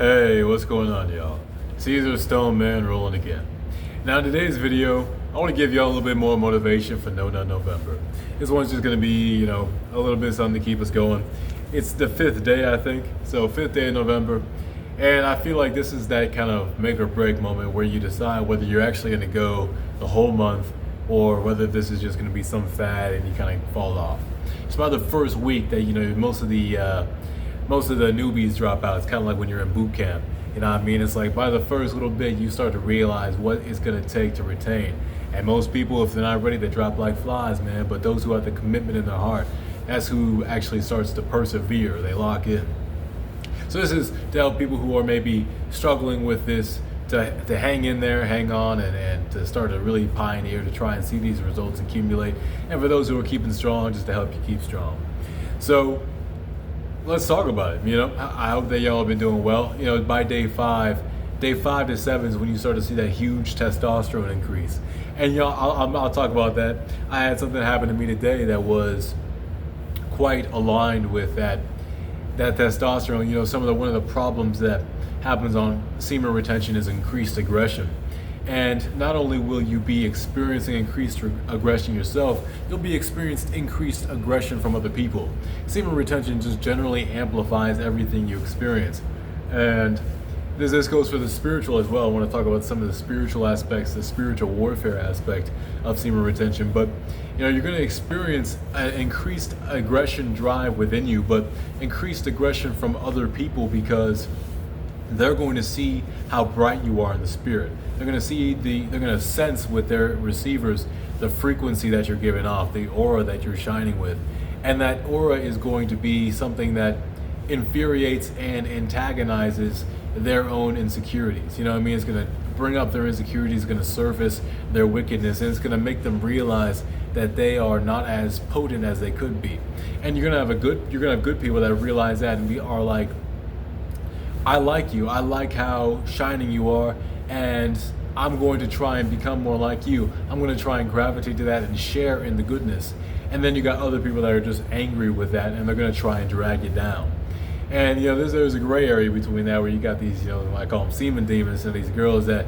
Hey, what's going on, y'all? Caesar Stone Man rolling again. Now, in today's video, I want to give y'all a little bit more motivation for No Nut November. This one's just going to be, a little bit something to keep us going. It's the 5th day, I think. So, 5th day of November. And I feel like this is that kind of make or break moment where you decide whether you're actually going to go the whole month or whether this is just going to be some fad and you kind of fall off. It's about the first week that, most of the newbies drop out. It's kind of like when you're in boot camp. You know what I mean? It's like by the first little bit, you start to realize what it's going to take to retain. And most people, if they're not ready, they drop like flies, man. But those who have the commitment in their heart, that's who actually starts to persevere. They lock in. So this is to help people who are maybe struggling with this to hang in there, hang on, and to start to really pioneer, to try and see these results accumulate. And for those who are keeping strong, just to help you keep strong. So let's talk about it. I hope that y'all have been doing well. By day 5 to 7 is when you start to see that huge testosterone increase. And I'll talk about that. I had something happen to me today that was quite aligned with that testosterone. One of the problems that happens on semen retention is increased aggression. And not only will you be experiencing increased aggression yourself, you'll be experiencing increased aggression from other people. Semen retention just generally amplifies everything you experience. And this goes for the spiritual as well. I want to talk about some of the spiritual aspects, the spiritual warfare aspect of semen retention. But you're going to experience an increased aggression drive within you, but increased aggression from other people because they're going to see how bright you are in the spirit. They're going to sense with their receivers the frequency that you're giving off, the aura that you're shining with. And that aura is going to be something that infuriates and antagonizes their own insecurities. It's going to bring up their insecurities, it's going to surface their wickedness, and it's going to make them realize that they are not as potent as they could be. And you're going to have good people that realize that and are like, I like you. I like how shining you are, and I'm going to try and become more like you. I'm going to try and gravitate to that and share in the goodness. And then you got other people that are just angry with that, and they're going to try and drag you down. And there's a gray area between that where you got these, I call them semen demons, and these girls that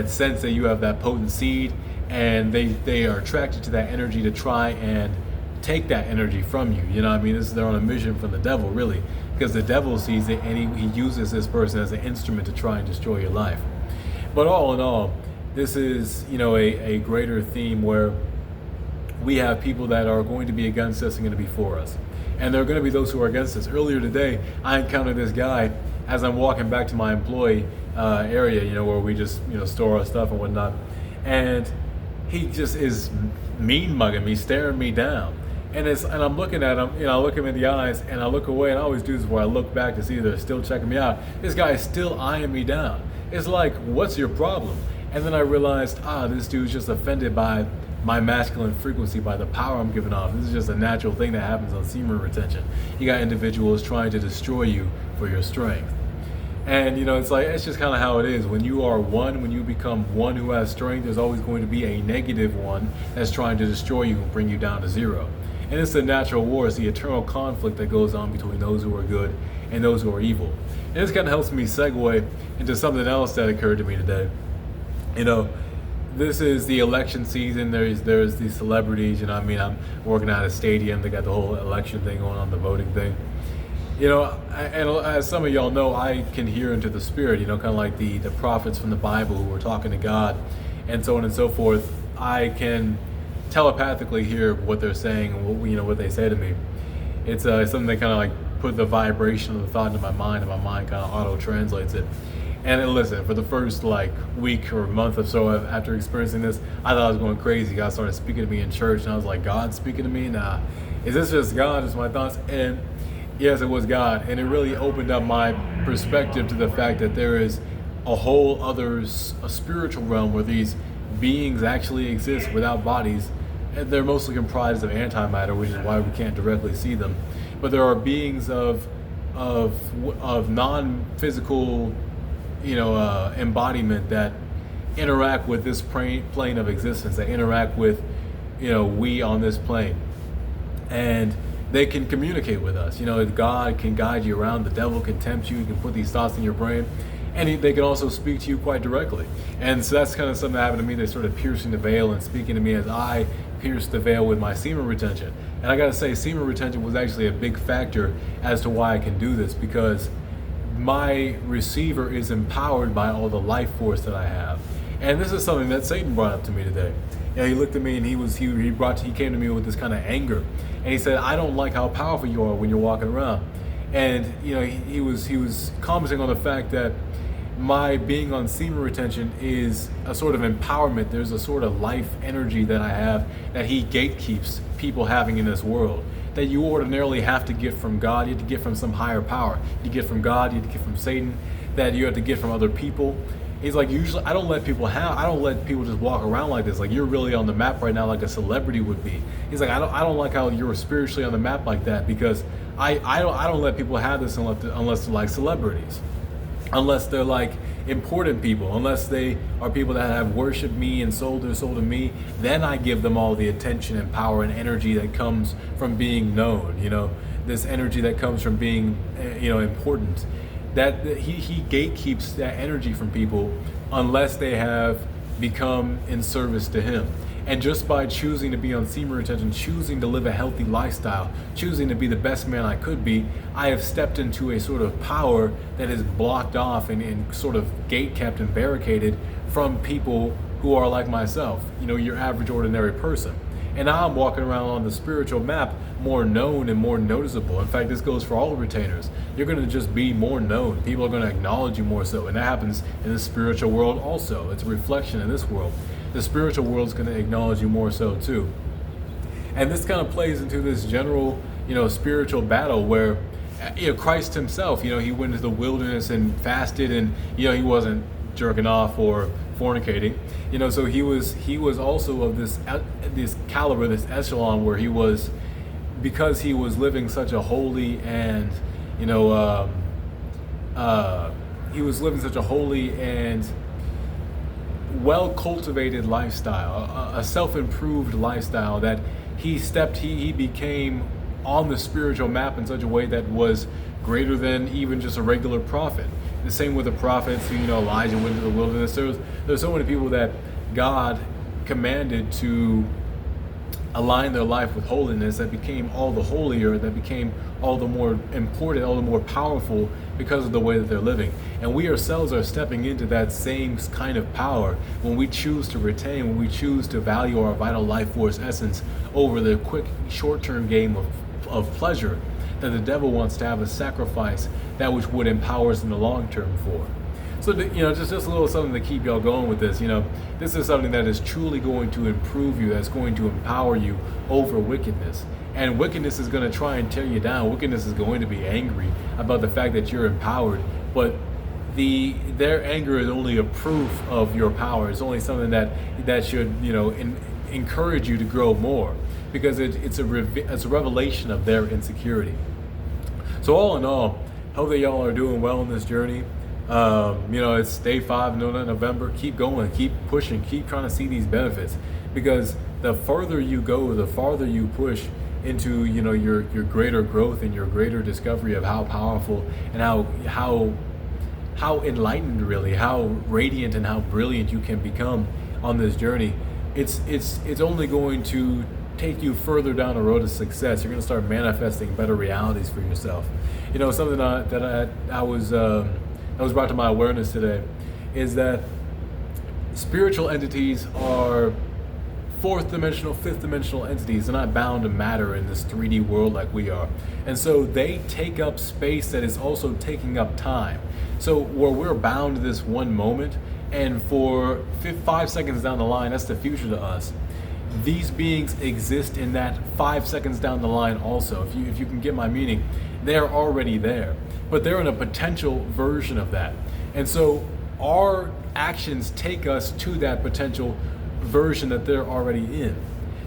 sense that you have that potent seed, and they are attracted to that energy to try and take that energy from you. They're on a mission from the devil, really, because the devil sees it and he uses this person as an instrument to try and destroy your life. But all in all, this is a greater theme where we have people that are going to be against us and going to be for us, and there are going to be those who are against us. Earlier today, I encountered this guy as I'm walking back to my employee area, where we just store our stuff and whatnot, and he just is mean mugging me, staring me down. And I'm looking at him, I look him in the eyes, and I look away, and I always do this where I look back to see if they're still checking me out. This guy is still eyeing me down. It's like, what's your problem? And then I realized, this dude's just offended by my masculine frequency, by the power I'm giving off. This is just a natural thing that happens on semen retention. You got individuals trying to destroy you for your strength. And it's just kind of how it is. When you become one who has strength, there's always going to be a negative one that's trying to destroy you and bring you down to zero. And it's the natural war, it's the eternal conflict that goes on between those who are good and those who are evil. And this kind of helps me segue into something else that occurred to me today. This is the election season. There's these celebrities. I'm working at a stadium. They got the whole election thing going on, the voting thing. And as some of y'all know, I can hear into the spirit. Kind of like the prophets from the Bible who were talking to God, and so on and so forth. I can telepathically hear what they're saying and what they say to me. It's something that kind of like put the vibration of the thought into my mind, and my mind kind of auto translates it. And listen, for the first week or month or so after experiencing this, I thought I was going crazy. God started speaking to me in church, and I was like, God speaking to me? Nah, is this just God? Just my thoughts? And yes, it was God, and it really opened up my perspective to the fact that there is a whole other a spiritual realm where these beings actually exist without bodies. They're mostly comprised of antimatter, which is why we can't directly see them. But there are beings of non-physical, embodiment that interact with this plane of existence, that interact with, we on this plane. And they can communicate with us. God can guide you around, the devil can tempt you, he can put these thoughts in your brain, and they can also speak to you quite directly. And so that's kind of something that happened to me. They're sort of piercing the veil and speaking to me as I pierced the veil with my semen retention. And I gotta say, semen retention was actually a big factor as to why I can do this, because my receiver is empowered by all the life force that I have. And this is something that Satan brought up to me today. He looked at me and he came to me with this kind of anger, and he said, "I don't like how powerful you are when you're walking around." And he was commenting on the fact that my being on semen retention is a sort of empowerment. There's a sort of life energy that I have that he gatekeeps people having in this world, that you ordinarily have to get from God. You have to get from some higher power. You get from God, you have to get from Satan, that you have to get from other people. He's like, usually I don't let people just walk around like this. Like, you're really on the map right now, like a celebrity would be. He's like, I don't like how you're spiritually on the map like that, because I don't let people have this unless they're like celebrities, unless they're like important people, unless they are people that have worshiped me and sold their soul to me. Then I give them all the attention and power and energy that comes from being known. This energy that comes from being important. That he gatekeeps that energy from people unless they have become in service to him. And just by choosing to be on semen retention, choosing to live a healthy lifestyle, choosing to be the best man I could be, I have stepped into a sort of power that is blocked off and sort of gate kept and barricaded from people who are like myself, your average ordinary person. And now I'm walking around on the spiritual map more known and more noticeable. In fact, this goes for all retainers. You're going to just be more known. People are going to acknowledge you more so. And that happens in the spiritual world also. It's a reflection in this world. The spiritual world is going to acknowledge you more so too. And this kind of plays into this general, spiritual battle where, Christ himself, he went into the wilderness and fasted, and, he wasn't jerking off or fornicating, so he was also of this caliber, this echelon, where he was, because he was living such a holy and well cultivated lifestyle, a self-improved lifestyle, that he became on the spiritual map in such a way that was greater than even just a regular prophet. The same with the prophets. Elijah went into the wilderness. There's so many people that God commanded to align their life with holiness, that became all the holier, that became all the more important, all the more powerful because of the way that they're living. And we ourselves are stepping into that same kind of power when we choose to retain, when we choose to value our vital life force essence over the quick short-term game of pleasure that the devil wants to have us sacrifice that which would empower us in the long term for. So, just a little something to keep y'all going with this. This is something that is truly going to improve you, that's going to empower you over wickedness. And wickedness is going to try and tear you down. Wickedness is going to be angry about the fact that you're empowered, but their anger is only a proof of your power. It's only something that should, encourage you to grow more, because it's a revelation of their insecurity. So all in all, hope that y'all are doing well in this journey. It's day 5, November. Keep going, keep pushing, keep trying to see these benefits, because the further you go, the farther you push into your greater growth and your greater discovery of how powerful and how enlightened, really, how radiant and how brilliant you can become on this journey. It's only going to take you further down the road to success. You're going to start manifesting better realities for yourself. Something that was brought to my awareness today is that spiritual entities are 4th dimensional, 5th dimensional entities. They're not bound to matter in this 3D world like we are. And so they take up space that is also taking up time. So where we're bound to this one moment, and for 5 seconds down the line, that's the future to us. These beings exist in that 5 seconds down the line also. If you can get my meaning, they're already there, but they're in a potential version of that. And so our actions take us to that potential version that they're already in.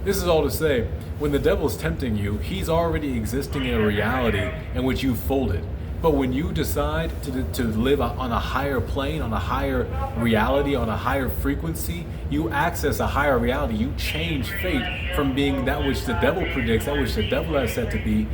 This is all to say, when the devil's tempting you, he's already existing in a reality in which you've folded. But when you decide to live on a higher plane, on a higher reality, on a higher frequency, you access a higher reality. You change fate from being that which the devil predicts, that which the devil has set to be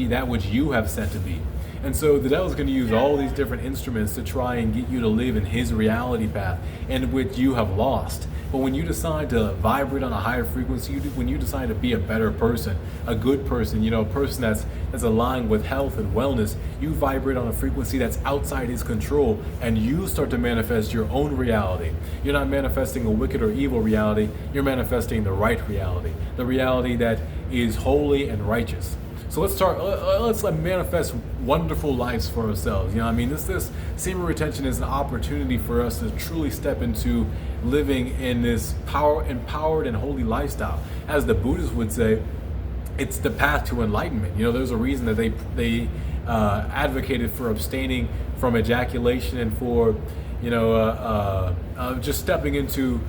that which you have set to be. And so the devil's going to use all these different instruments to try and get you to live in his reality path, in which you have lost. But when you decide to vibrate on a higher frequency, when you decide to be a better person, a good person, a person that's aligned with health and wellness, you vibrate on a frequency that's outside his control, and you start to manifest your own reality. You're not manifesting a wicked or evil reality, you're manifesting the right reality, the reality that is holy and righteous. So let's manifest wonderful lives for ourselves. This semen retention is an opportunity for us to truly step into living in this empowered and holy lifestyle. As the Buddhists would say, it's the path to enlightenment. There's a reason that they advocated for abstaining from ejaculation and for just stepping into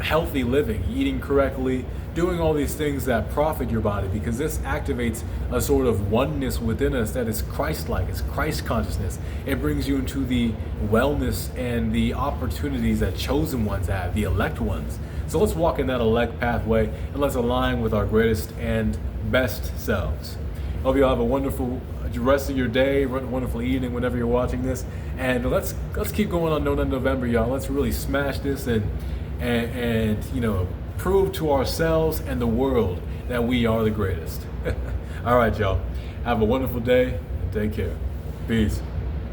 healthy living, eating correctly, doing all these things that profit your body, because this activates a sort of oneness within us that is Christ-like. It's Christ consciousness. It brings you into the wellness and the opportunities that chosen ones have, the elect ones. So let's walk in that elect pathway, and let's align with our greatest and best selves. Hope you all have a wonderful rest of your day, wonderful evening whenever you're watching this, and let's keep going on NNN November, y'all. Let's really smash this and prove to ourselves and the world that we are the greatest. All right, y'all. Have a wonderful day and take care. Peace.